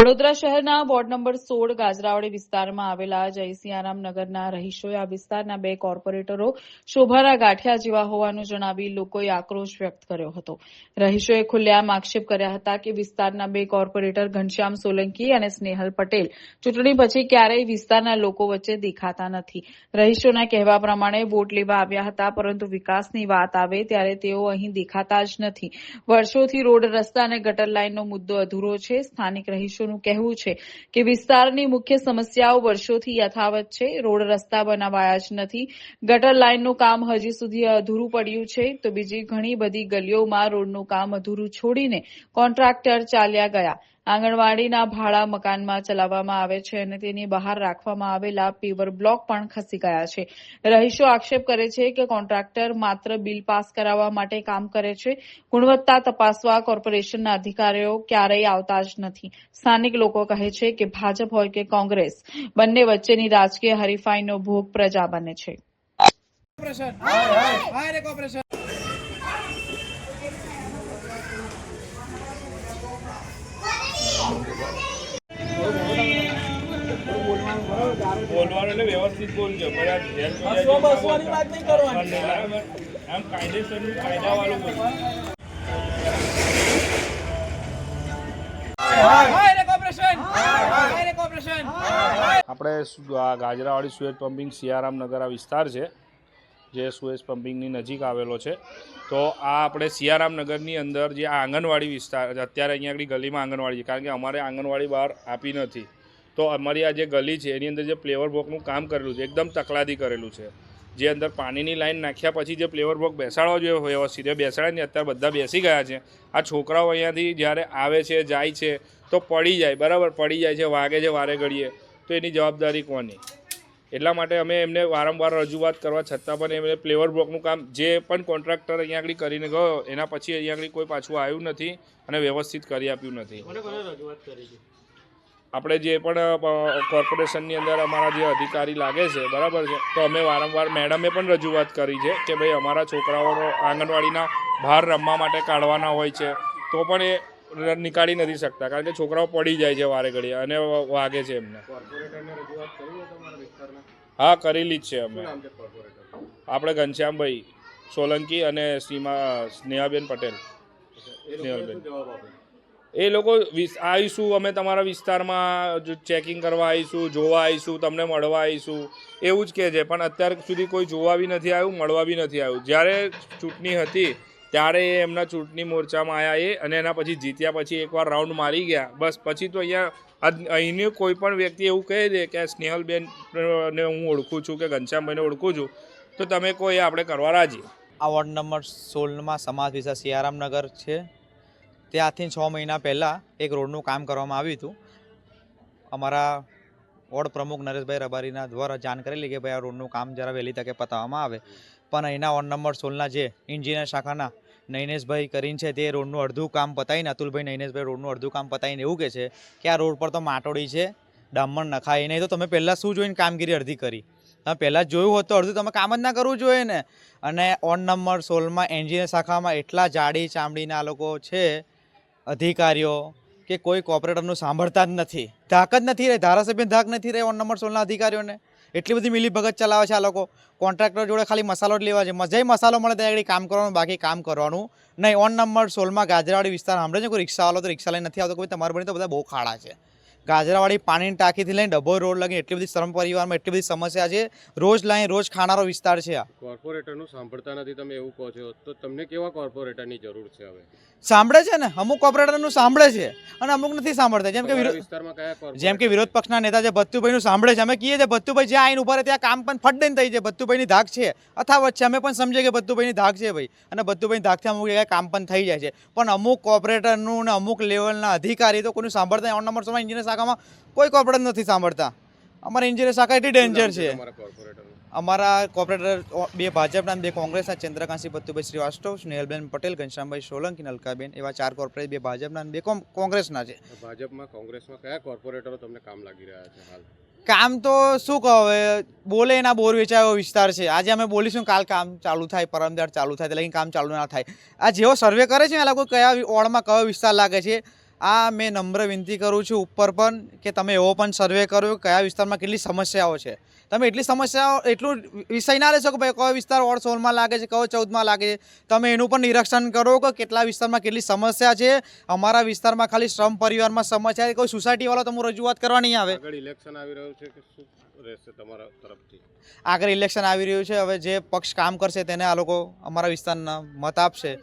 વડોદરા શહેરના ward number 16 Gajrawadi વિસ્તારમાં આવેલા જય સિયારામ નગરના રહીશોએ આ વિસ્તારના બે કોર્પોરેટરો શોભાના ગાંઠિયા જેવા હોવાનું જણાવી લોકોએ આક્રોશ વ્યક્ત કર્યો હતો. રહીશોએ ખુલ્લેઆમ આક્ષેપ કર્યા હતા કે વિસ્તારના બે કોર્પોરેટર ઘનશ્યામ સોલંકી અને સ્નેહલ પટેલ ચૂંટણી પછી ક્યારેય વિસ્તારના લોકો વચ્ચે દેખાતા નથી. રહીશોના કહેવા પ્રમાણે વોટ લેવા આવ્યા હતા, પરંતુ વિકાસની વાત આવે ત્યારે તેઓ અહીં દેખાતા જ નથી. વર્ષોથી રોડ, રસ્તા અને ગટર લાઇનનો મુદ્દો અધૂરો છે. સ્થાનિક રહીશોનું કહેવું છે કે વિસ્તારની મુખ્ય સમસ્યાઓ વર્ષોથી યથાવત છે. રોડ, રસ્તા બનાવાયા જ નથી. ગટર લાઇનનું કામ હજી સુધી અધૂરું પડ્યું છે, તો બીજી ઘણી બધી ગલીઓમાં રોડનું કામ અધૂરું છોડીને કોન્ટ્રાક્ટર ચાલ્યા ગયા. આંગણવાડીના ભાડા મકાનમાં ચલાવવામાં આવે છે અને તેની બહાર રાખવામાં આવેલા પેવર બ્લોક પણ ખસી ગયા છે. રહીશો આક્ષેપ કરે છે કે કોન્ટ્રાક્ટર માત્ર બિલ પાસ કરાવવા માટે કામ કરે છે. ગુણવત્તા તપાસવા કોર્પોરેશનના અધિકારીઓ ક્યારેય આવતા જ નથી. સ્થાનિક લોકો કહે છે કે ભાજપ હોય કે કોંગ્રેસ, બંને વચ્ચેની રાજકીય હરીફાઈનો ભોગ પ્રજા બને છે. બોલવાનું એટલે વ્યવસ્થિત બોલજો. આમ કાયદેસરનું કાયદાવાળું બોલજો. આપણે ગાજરાવાડી સુએજ પમ્પિંગ સિયારામ નગર આ વિસ્તાર છે, જે સુએજ પમ્પિંગની નજીક આવેલો છે. તો આ આપણે સિયારામ નગરની અંદર જે આ આંગણવાડી વિસ્તાર, અત્યારે અહીંયા આગળ ગલીમાં આંગણવાડી છે, કારણ કે અમારે આંગણવાડી બહાર આપી નથી. તો અમારી આ જે ગલી છે એની અંદર જે પ્લેવર બ્લોકનું કામ કરેલું છે, એકદમ તકલાદી કરેલું છે. જે અંદર પાણીની લાઈન નાખ્યા પછી જે પ્લેવર બ્લોક બેસાડવા જોઈએ વ્યવસ્થિત એ બેસાડે નહીં. અત્યારે બધા બેસી ગયા છે. આ છોકરાઓ અહીંયાથી જ્યારે આવે છે, જાય છે તો પડી જાય, બરાબર પડી જાય છે, વાગે છે વારે ઘડીએ, તો એની જવાબદારી કોની? એટલા માટે અમે એમને વારંવાર રજૂઆત કરવા છતાં પણ એમને પ્લેવર બ્લોકનું કામ જે પણ કોન્ટ્રાક્ટર અહીંયા આગળ કરીને ગયો એના પછી અહીંયા આગળ કોઈ પાછું આવ્યું નથી અને વ્યવસ્થિત કરી આપ્યું નથી. આપણે જે પણ કોર્પોરેશનની અંદર અમારા જે અધિકારી લાગે છે, બરાબર છે, તો અમે વારંવાર મેડમે પણ રજૂઆત કરી છે કે ભાઈ અમારા છોકરાઓનો આંગણવાડીના બહાર રમવા માટે કાઢવાના હોય છે, તો પણ એ નીકાળી નથી શકતા, કારણ કે છોકરાઓ પડી જાય છે વારે ઘડીએ અને વાગે છે એમને. હા, કરેલી જ છે અમે. આપણે ઘનશ્યામભાઈ સોલંકી અને સ્નેહાબેન પટેલ. એ લોકો આવીશું, અમે તમારા વિસ્તારમાં ચેકિંગ કરવા આવીશું, જોવા આવીશું, તમને મળવા આવીશું, એવું જ કહે છે. પણ અત્યાર સુધી કોઈ જોવા બી નથી આવ્યું, મળવા બી નથી આવ્યું. જ્યારે ચૂંટણી હતી ત્યારે એ એમના ચૂંટણી મોરચામાં આવ્યા અને એના પછી જીત્યા પછી એકવાર રાઉન્ડ મારી ગયા, બસ. પછી તો અહીંની કોઈ પણ વ્યક્તિ એવું કહે છે કે સ્નેહલબેનને હું ઓળખું છું કે ઘનશ્યામભાઈને ઓળખું છું, તો તમે કોઈ આપણે કરવા રાજી. આ વોર્ડ નંબર 16માં સમાજ વિસ્તાર સિયારામનગર છે. ત્યાંથી 6 મહિના પહેલાં એક રોડનું કામ કરવામાં આવ્યું હતું. અમારા વોર્ડ પ્રમુખ નરેશભાઈ રબારીના દ્વારા જાણ કરેલી કે ભાઈ આ રોડનું કામ જરા વહેલી તકે પતાવવામાં આવે. પણ અહીંના વોર્ડ નંબર 16ના જે એન્જિનિયર શાખાના નૈનેશભાઈ કરીને છે, તે રોડનું અડધું કામ પતાવીને, અતુલભાઈ નૈનેશભાઈ રોડનું અડધું કામ પતાવીને એવું કહે છે કે આ રોડ પર તો માટોડી છે, ડામર નખાય નહીં. તો તમે પહેલાં શું જોઈને કામગીરી અડધી કરી? તમે પહેલાં જોયું હોત તો અડધું તમે કામ જ ના કરવું જોઈએ ને. અને વોર્ડ નંબર 16માં એન્જિનિયર શાખામાં એટલા જાડી ચામડીના લોકો છે, અધિકારીઓ, કે કોઈ કોર્પોરેટરનું સાંભળતા જ નથી. ધાક જ નથી રહે, ધારાસભ્ય ધાક નથી રહે વોર્ડ નંબર 16ના અધિકારીઓને. એટલી બધી મિલીભગત ચલાવે છે આ લોકો. કોન્ટ્રાક્ટર જોડે ખાલી મસાલો જ લેવા છે, મજાય મસાલો મળે ત્યાં આગળ કામ કરવાનું, બાકી કામ કરવાનું નહીં. વોર્ડ નંબર 16માં ગાજરાવાડી વિસ્તાર સાંભળે છે કોઈ રિક્ષાવાળો તો રિક્ષા લઈને નથી આવતો, કોઈ તમારા બની તો બધા બહુ ખાડા છે. ગાજરાવાડી પાણીની ટાંકીથી લઈને ડભોઈ રોડ લગી એટલી બધી શ્રમ પરિવારમાં એટલી બધી સમસ્યા છે. રોજ લાઈને રોજ ખાનારો વિસ્તાર છે. આ કોર્પોરેટરનું સાંભળતા નથી તમે એવું કહો છો, તો તમને કેવા કોર્પોરેટરની જરૂર છે? હવે સાંભળે છે ને, અમુક કોર્પોરેટરનું સાંભળે છે અને અમુક નથી સાંભળતા. જેમ કે વિરોધ પક્ષના નેતા છે ભત્તુભાઈનું સાંભળે છે. અમે કહીએ છીએ ભત્તુભાઈ જ્યાં આવીને ઉભા રહે ત્યાં કામ પણ ફટ દઈને થઈ જાય. ભત્તુભાઈની ધાક છે, અથાવત છે, અમે પણ સમજીએ કે ભત્તુભાઈની ધાક છે ભાઈ, અને ભત્તુભાઈની ધાકથી અમુક જગ્યાએ કામ પણ થઈ જાય છે. પણ અમુક કોર્પોરેટરનું ને અમુક લેવલના અધિકારી તો કોઈનું સાંભળતા. વોર્ડ નંબર 16 એન્જિનિયર શાખામાં કોઈ કોર્પોરેટર નથી સાંભળતા. અમારા એન્જિનિયર શાખા એટલી ડેન્જર છે. અમારા કોર્પોરેટર બે ભાજપના, બે કોંગ્રેસના, ચંદ્રકાંતસિંહ ભત્તુભાઈ શ્રીવાસ્તવ, સ્નેહલબેન પટેલ, ઘનશ્યામભાઈ સોલંકી, નલકાબેન, એવા 4 કોર્પોરેટર, બે ભાજપના અને બે કોંગ્રેસના છે. ભાજપમાં કોંગ્રેસમાં કયા કોર્પોરેટરો તમને કામ લાગી રહ્યા છે હાલ? કામ તો શું કહો, હવે બોલે એના બોર વેચાયો વિસ્તાર છે. આજે અમે બોલીશું, કાલ કામ ચાલુ થાય, પરમદાર ચાલુ થાય, એટલે કામ ચાલુ ના થાય. આ જેવો સર્વે કરે છે એ લોકો કયા વોર્ડમાં કયો વિસ્તાર લાગે છે, આ મેં નમ્ર વિનંતી કરું છું ઉપર પણ કે તમે એવો પણ સર્વે કરો કે કયા વિસ્તારમાં કેટલી સમસ્યાઓ છે. તમે એટલી સમસ્યાઓ એટલું વિષય ના લેશો કે ભાઈ કયો વિસ્તાર વોર્ડ 16માં લાગે છે, કયો 14માં લાગે છે. તમે એનું પણ નિરીક્ષણ કરો કે કેટલા વિસ્તારમાં કેટલી સમસ્યા છે. અમારા વિસ્તારમાં ખાલી શ્રમ પરિવારમાં સમસ્યા છે, કોઈ સોસાયટીવાળો તો હું રજૂઆત કરવા નહીં આવે. આગળ ઇલેક્શન આવી રહ્યું છે કે શું રહેશે તમારા તરફથી? આગળ ઇલેક્શન આવી રહ્યું છે, હવે જે પક્ષ કામ કરશે તેને આ લોકો અમારા વિસ્તારના મત આપશે.